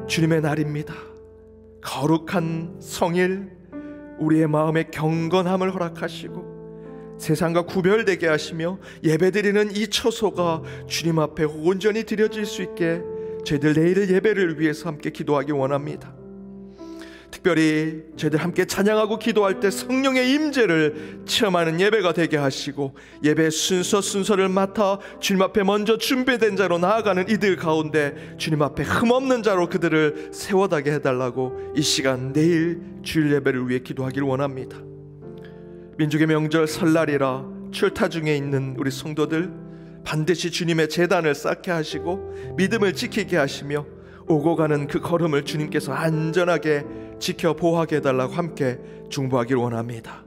Speaker 1: 주님의 날입니다. 거룩한 성일, 우리의 마음의 경건함을 허락하시고 세상과 구별되게 하시며 예배드리는 이 처소가 주님 앞에 온전히 드려질 수 있게 저희들 내일의 예배를 위해서 함께 기도하기 원합니다. 특별히 저희들 함께 찬양하고 기도할 때 성령의 임재를 체험하는 예배가 되게 하시고, 예배 순서를 맡아 주님 앞에 먼저 준비된 자로 나아가는 이들 가운데 주님 앞에 흠없는 자로 그들을 세워다게 해달라고 이 시간 내일 주일 예배를 위해 기도하기를 원합니다. 민족의 명절 설날이라 출타 중에 있는 우리 성도들 반드시 주님의 제단을 쌓게 하시고 믿음을 지키게 하시며 오고 가는 그 걸음을 주님께서 안전하게 지켜 보호하게 해달라고 함께 중보하기를 원합니다.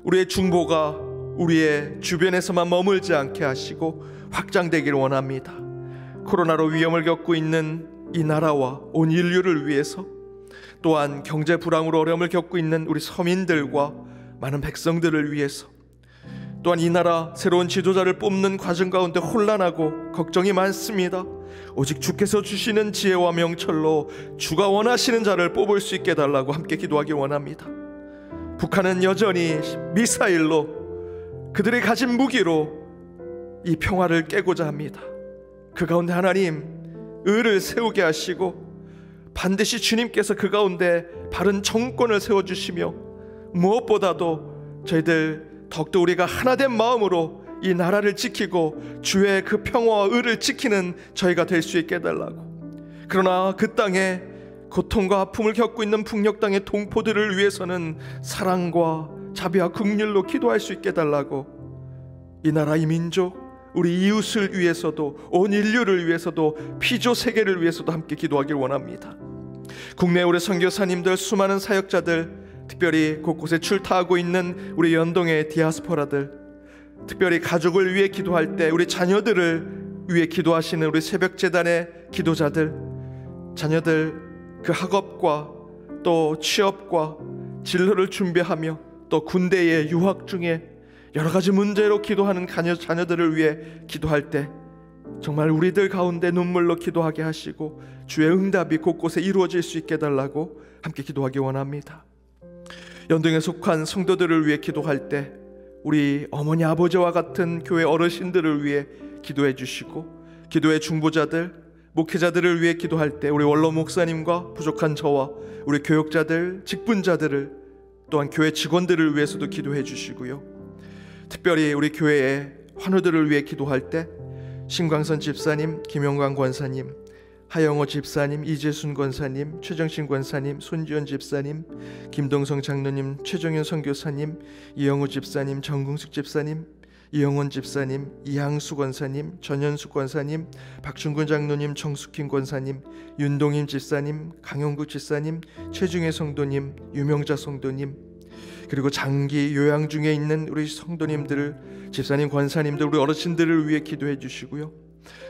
Speaker 1: 우리의 중보가 우리의 주변에서만 머물지 않게 하시고 확장되기를 원합니다. 코로나로 위험을 겪고 있는 이 나라와 온 인류를 위해서, 또한 경제 불황으로 어려움을 겪고 있는 우리 서민들과 많은 백성들을 위해서, 또한 이 나라 새로운 지도자를 뽑는 과정 가운데 혼란하고 걱정이 많습니다. 오직 주께서 주시는 지혜와 명철로 주가 원하시는 자를 뽑을 수 있게 해달라고 함께 기도하기 원합니다. 북한은 여전히 미사일로, 그들이 가진 무기로 이 평화를 깨고자 합니다. 그 가운데 하나님 의를 세우게 하시고 반드시 주님께서 그 가운데 바른 정권을 세워주시며, 무엇보다도 저희들 더욱더 우리가 하나된 마음으로 이 나라를 지키고 주의 그 평화와 의를 지키는 저희가 될 수 있게 해달라고. 그러나 그 땅에 고통과 아픔을 겪고 있는 북녘 땅의 동포들을 위해서는 사랑과 자비와 긍휼로 기도할 수 있게 해달라고. 이 나라, 이 민족, 우리 이웃을 위해서도 온 인류를 위해서도 피조 세계를 위해서도 함께 기도하길 원합니다. 국내 우리 선교사님들, 수많은 사역자들, 특별히 곳곳에 출타하고 있는 우리 연동의 디아스포라들, 특별히 가족을 위해 기도할 때 우리 자녀들을 위해 기도하시는 우리 새벽재단의 기도자들, 자녀들 그 학업과 또 취업과 진로를 준비하며 또 군대에 유학 중에 여러 가지 문제로 기도하는 자녀들을 위해 기도할 때 정말 우리들 가운데 눈물로 기도하게 하시고 주의 응답이 곳곳에 이루어질 수 있게 해달라고 함께 기도하기 원합니다. 연동에 속한 성도들을 위해 기도할 때 우리 어머니 아버지와 같은 교회 어르신들을 위해 기도해 주시고, 기도의 중보자들, 목회자들을 위해 기도할 때 우리 원로 목사님과 부족한 저와 우리 교역자들, 직분자들을, 또한 교회 직원들을 위해서도 기도해 주시고요. 특별히 우리 교회의 환우들을 위해 기도할 때 신광선 집사님, 김영광 권사님, 하영호 집사님, 이재순 권사님, 최정신 권사님, 손지연 집사님, 김동성 장로님, 최정현 선교사님, 이영우 집사님, 정궁숙 집사님, 이영원 집사님, 이항수 권사님, 전현숙 권사님, 박충근 장로님, 정숙kim 권사님, 윤동임 집사님, 강영국 집사님, 최중혜 성도님, 유명자 성도님, 그리고 장기 요양 중에 있는 우리 성도님들을, 집사님, 권사님들, 우리 어르신들을 위해 기도해 주시고요.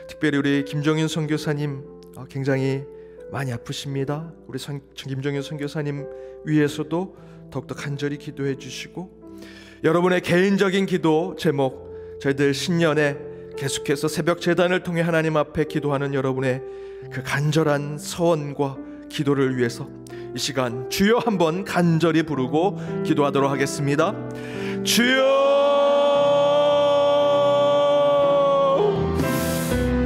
Speaker 1: 특별히 우리 김정윤 선교사님 굉장히 많이 아프십니다. 우리 김정윤 선교사님 위해서도 더욱더 간절히 기도해 주시고, 여러분의 개인적인 기도 제목, 저희들 신년에 계속해서 새벽 재단을 통해 하나님 앞에 기도하는 여러분의 그 간절한 서원과 기도를 위해서 이 시간 주여 한번 간절히 부르고 기도하도록 하겠습니다. 주여!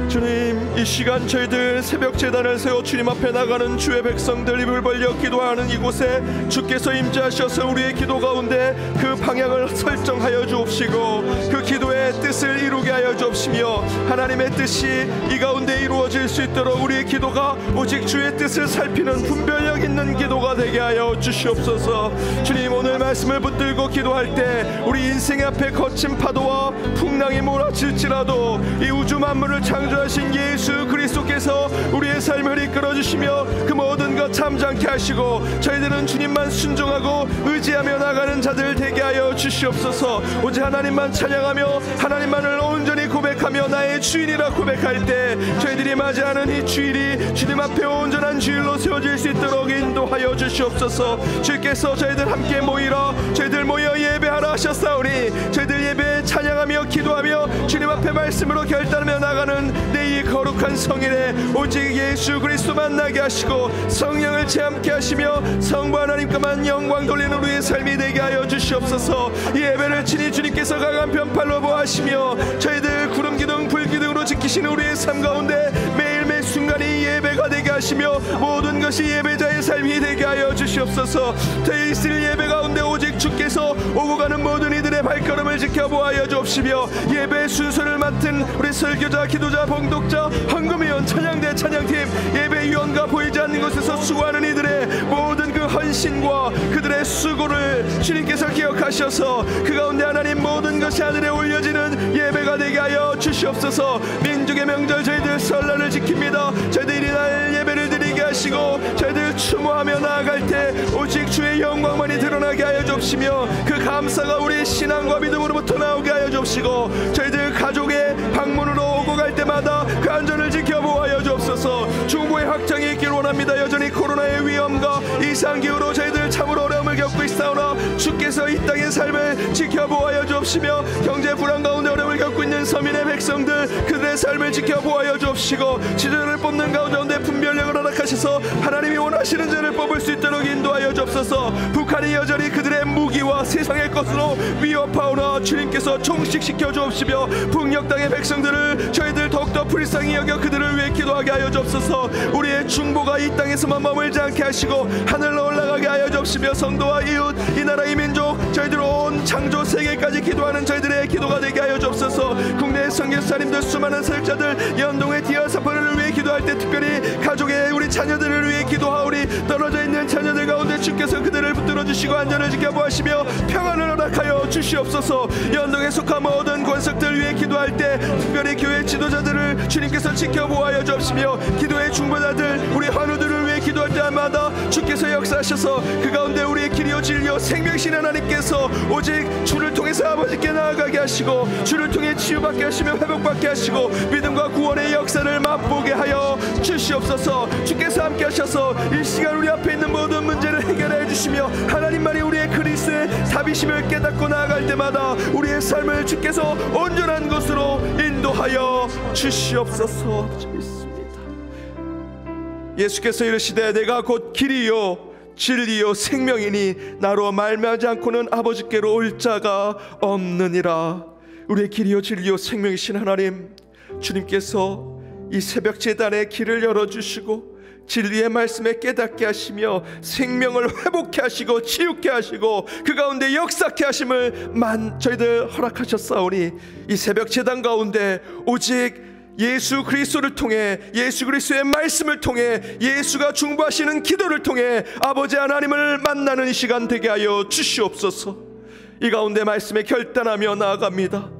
Speaker 1: 주님, 이 시간 저희들 새벽 재단을 세워 주님 앞에 나가는 주의 백성들, 입을 벌려 기도하는 이곳에 주께서 임재하셔서 우리의 기도 가운데 그 방향을 설정하여 주옵시고 그 기도의 뜻을 이루게 하여 주옵시며, 하나님의 뜻이 이 가운데 이루어질 수 있도록 우리의 기도가 오직 주의 뜻을 살피는 분별력 있는 기도가 되게 하여 주시옵소서. 주님, 오늘 말씀을 붙들고 기도할 때 우리 인생 앞에 거친 파도와 풍랑이 몰아칠지라도 이 우주 만물을 창조하신 예수 그리스도께서 우리의 삶을 이끌어 주시며 그 모든 것 잠잠케 하시고 저희들은 주님만 순종하고 의지하며 나가는 자들 되게 하여 주시옵소서. 오직 하나님만 찬양하며 하나님만을 온전히 고백하며 나의 주인이라 고백할 때 저희들이 맞이하는 이 주일이 주님 앞에 온전한 주일로 세워질 수 있도록 인도하여 주시옵소서. 주께서 저희들 함께 모이라, 저희들 모여 예배하라 하셨사오니 저희들 예배에 찬양하며 기도하며 주님 앞에 말씀으로 결단하며 나가는 내 이 거룩한 성일에 오직 예수 그리스도 만나게 하시고 성령을 체험케 하시며 성부 하나님께만 영광 돌리는 우리의 삶이 되게 하여 주시옵소서. 이 예배를 친히 주님께서 강한 편팔로 보하시며 저희들 구름 기둥 불 기둥으로 지키시는 우리의 삶 가운데 매일매일 순간이 예배가 되게 하시며 모든 것이 예배자의 삶이 되게 하여 주시옵소서. 되어 있을 예배 가운데 오직 주께서 오고 가는 모든 이들의 발걸음을 지켜보아여 주옵시며 예배 순서를 맡은 우리 설교자, 기도자, 봉독자, 헌금위원, 찬양대, 찬양팀, 예배위원과 보이지 않는 곳에서 수고하는 이들의 모든 그 헌신과 그들의 수고를 주님께서 기억하셔서 그 가운데 하나님 모든 것이 하늘에 올려지는 예배가 되게 하여 주시옵소서. 민족의 명절 저희들 설날을 지킵니다. 저희들 이날 예배를 드리게 하시고 저희들 추모하며 나아갈 때 오직 주의 영광만이 드러나게 하여 주옵시며 그 감사가 우리 신앙과 믿음으로부터 나오게 하여 주옵시고 저희들 가족의 방문으로 오고 갈 때마다 그 안전을 지켜보아여 주옵소서. 중보의 확장이 있기를 원합니다. 여전히 코로나의 위험과 이상기후로 저희들 참으로 어려움을 겪고 있사오나 주께서 이 땅의 삶을 지켜보아여 주옵시며 경제 불안 가운데 어려움을 겪고 있는 서민의 백성들 그들의 삶을 지켜보아여 주옵시고 지도자를 뽑는 가운데 분별력을 허락하셔서 하나님이 원하시는 자를 뽑을 수 있도록 인도하여 주옵소서. 북한이 여전히 그들의 무기와 세상의 것으로 위협하오나 주님께서 종식시켜 주옵시며 북녘 땅의 백성들을 저희들 더욱더 불쌍히 여겨 그들을 위해 기도하게 하여 주옵소서. 우리의 중보가 이 땅에서만 머물지 않게 하시고 하늘로 올라가게 하여 주옵시며 성도와 이웃 이 나라 이 민족 저희들 온 창조 세계까지 기도하는 저희들의 기도가 되게 하여 주옵소서. 국내 선교사님들 수많은 사역자들 연동의 디아스포라를 위해 기도할 때 특별히 가족의 우리 자녀들을 위해 기도하오리 떨어져 있는 자녀들 가운데 주께서 그들을 붙들어 주시고 안전을 지켜보시며 평안을 허락하여 주시옵소서. 연동에 속한 모든 권석들 위해 기도할 때 특별히 교회 지도자들을 주님께서 지켜보아여 주옵시며 기도의 중보자들 우리 환우들을 위해 기도할 때마다 주께서 역사하셔서 그 가운데 우리의 길이요 진리요 생명신 하나님께서 오직 주를 통해서 아버지께 나아가게 하시고 주를 통해 치유받게 하시며 회복받게 하시고 믿음과 구원의 역사를 맛보게 하여 주시옵소서. 주께서 함께 하셔서 이 시간 우리 앞에 있는 모든 문제를 해결해 주시며 하나님만이 우리의 그리스도의 답이심을 깨닫고 나아갈 때마다 우리의 삶을 주께서 온전한 것으로 인도하여 주시옵소서. 믿습니다. 예수께서 이르시되 내가 곧 길이요 진리요 생명이니 나로 말미암지 않고는 아버지께로 올 자가 없느니라. 우리의 길이요 진리요 생명이신 하나님, 주님께서 이 새벽 제단의 길을 열어주시고 진리의 말씀에 깨닫게 하시며 생명을 회복케 하시고 치유케 하시고 그 가운데 역사케 하심을 저희들 허락하셨사오니 이 새벽 제단 가운데 오직 예수 그리스도를 통해 예수 그리스도의 말씀을 통해 예수가 중보하시는 기도를 통해 아버지 하나님을 만나는 이 시간 되게 하여 주시옵소서. 이 가운데 말씀에 결단하며 나아갑니다.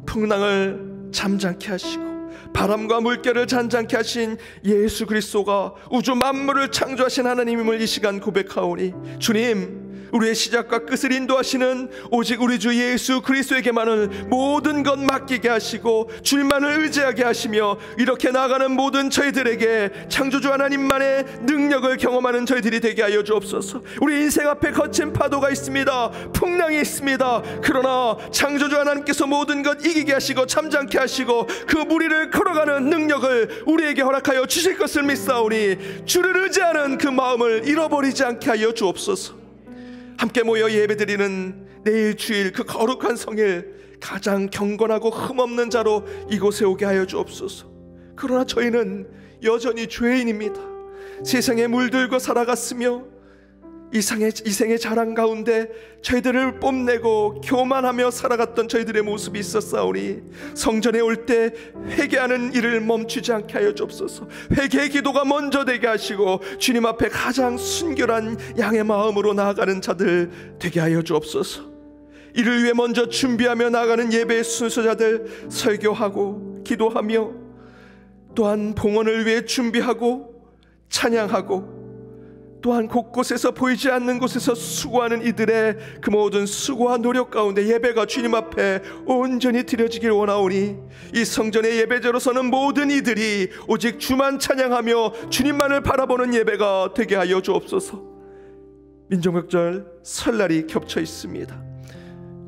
Speaker 1: 풍랑을 잠잠케 하시고 바람과 물결을 잔잔케 하신 예수 그리스도가 우주 만물을 창조하신 하나님임을 이 시간 고백하오니 주님, 우리의 시작과 끝을 인도하시는 오직 우리 주 예수 그리스도에게만을 모든 것 맡기게 하시고 주님만을 의지하게 하시며 이렇게 나아가는 모든 저희들에게 창조주 하나님만의 능력을 경험하는 저희들이 되게 하여 주옵소서. 우리 인생 앞에 거친 파도가 있습니다. 풍랑이 있습니다. 그러나 창조주 하나님께서 모든 것 이기게 하시고 잠잠케 하시고 그 무리를 걸어가는 능력을 우리에게 허락하여 주실 것을 믿사오니 주를 의지하는 그 마음을 잃어버리지 않게 하여 주옵소서. 함께 모여 예배드리는 내일 주일 그 거룩한 성일 가장 경건하고 흠없는 자로 이곳에 오게 하여 주옵소서. 그러나 저희는 여전히 죄인입니다. 세상에 물들고 살아갔으며 이생의 자랑 가운데 저희들을 뽐내고 교만하며 살아갔던 저희들의 모습이 있었사오니 성전에 올 때 회개하는 일을 멈추지 않게 하여 주옵소서. 회개의 기도가 먼저 되게 하시고 주님 앞에 가장 순결한 양의 마음으로 나아가는 자들 되게 하여 주옵소서. 이를 위해 먼저 준비하며 나아가는 예배의 순서자들 설교하고 기도하며 또한 봉헌을 위해 준비하고 찬양하고 또한 곳곳에서 보이지 않는 곳에서 수고하는 이들의 그 모든 수고와 노력 가운데 예배가 주님 앞에 온전히 드려지길 원하오니 이 성전의 예배자로서는 모든 이들이 오직 주만 찬양하며 주님만을 바라보는 예배가 되게 하여 주옵소서. 민족명절 설날이 겹쳐 있습니다.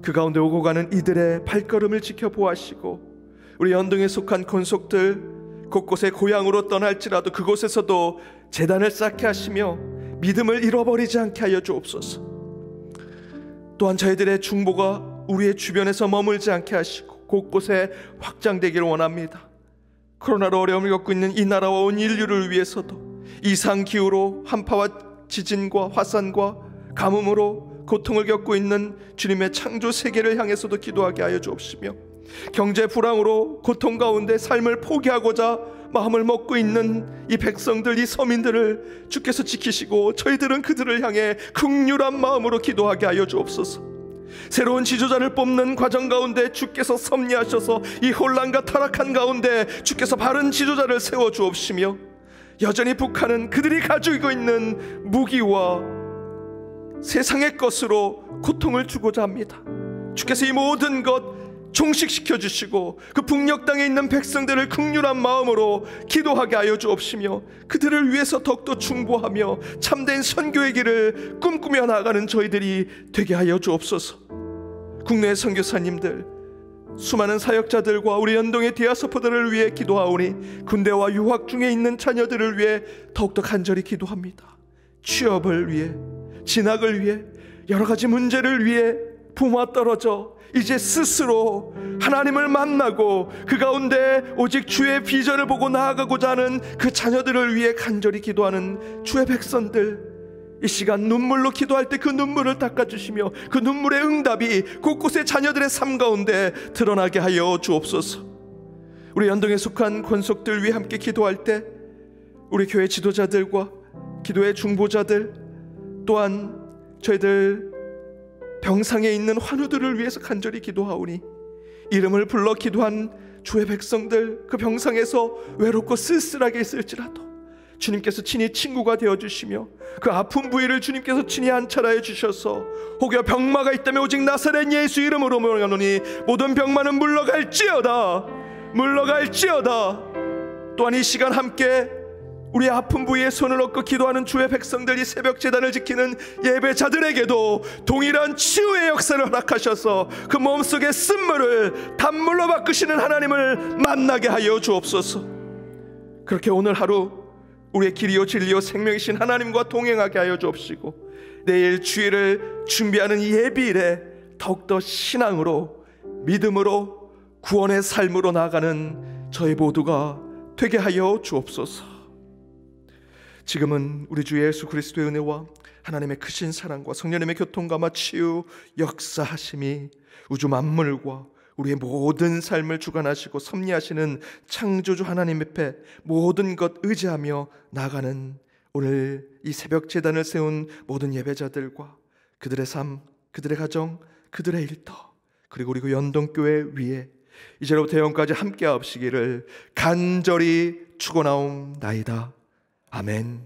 Speaker 1: 그 가운데 오고 가는 이들의 발걸음을 지켜보아시고 우리 연동에 속한 권속들 곳곳에 고향으로 떠날지라도 그곳에서도 제단을 쌓게 하시며 믿음을 잃어버리지 않게 하여 주옵소서. 또한 저희들의 중보가 우리의 주변에서 머물지 않게 하시고 곳곳에 확장되기를 원합니다. 코로나로 어려움을 겪고 있는 이 나라와 온 인류를 위해서도 이상기후로 한파와 지진과 화산과 가뭄으로 고통을 겪고 있는 주님의 창조 세계를 향해서도 기도하게 하여 주옵시며, 경제 불황으로 고통 가운데 삶을 포기하고자 마음을 먹고 있는 이 백성들, 이 서민들을 주께서 지키시고 저희들은 그들을 향해 긍휼한 마음으로 기도하게 하여 주옵소서. 새로운 지도자를 뽑는 과정 가운데 주께서 섭리하셔서 이 혼란과 타락한 가운데 주께서 바른 지도자를 세워 주옵시며, 여전히 북한은 그들이 가지고 있는 무기와 세상의 것으로 고통을 주고자 합니다. 주께서 이 모든 것 종식시켜 주시고 그 북녘 땅에 있는 백성들을 긍휼한 마음으로 기도하게 하여 주옵시며, 그들을 위해서 더욱더 중보하며 참된 선교의 길을 꿈꾸며 나아가는 저희들이 되게 하여 주옵소서. 국내 선교사님들, 수많은 사역자들과 우리 연동의 디아스포들을 위해 기도하오니 군대와 유학 중에 있는 자녀들을 위해 더욱더 간절히 기도합니다. 취업을 위해, 진학을 위해, 여러 가지 문제를 위해 부모와 떨어져 이제 스스로 하나님을 만나고 그 가운데 오직 주의 비전을 보고 나아가고자 하는 그 자녀들을 위해 간절히 기도하는 주의 백성들, 이 시간 눈물로 기도할 때 그 눈물을 닦아주시며 그 눈물의 응답이 곳곳에 자녀들의 삶 가운데 드러나게 하여 주옵소서. 우리 연동에 속한 권속들 위해 함께 기도할 때 우리 교회 지도자들과 기도의 중보자들, 또한 저희들 병상에 있는 환우들을 위해서 간절히 기도하오니, 이름을 불러 기도한 주의 백성들, 그 병상에서 외롭고 쓸쓸하게 있을지라도 주님께서 친히 친구가 되어주시며 그 아픈 부위를 주님께서 친히 안찰하여 주셔서, 혹여 병마가 있다면 오직 나사렛 예수 이름으로 명하노니 모든 병마는 물러갈지어다, 물러갈지어다. 또한 이 시간 함께 우리 아픈 부위에 손을 얹고 기도하는 주의 백성들이 새벽 제단을 지키는 예배자들에게도 동일한 치유의 역사를 허락하셔서 그 몸속의 쓴물을 단물로 바꾸시는 하나님을 만나게 하여 주옵소서. 그렇게 오늘 하루 우리의 길이요 진리요 생명이신 하나님과 동행하게 하여 주옵시고, 내일 주일을 준비하는 이 예비일에 더욱더 신앙으로, 믿음으로, 구원의 삶으로 나아가는 저희 모두가 되게 하여 주옵소서. 지금은 우리 주 예수 그리스도의 은혜와 하나님의 크신 사랑과 성령님의 교통감화 치유 역사하심이 우주 만물과 우리의 모든 삶을 주관하시고 섭리하시는 창조주 하나님 앞에 모든 것 의지하며 나아가는 오늘 이 새벽 제단을 세운 모든 예배자들과 그들의 삶, 그들의 가정, 그들의 일터, 그리고 우리 그 연동교회 위에 이제로부터 영원까지 함께 하옵시기를 간절히 축원하옵나이다. 아멘.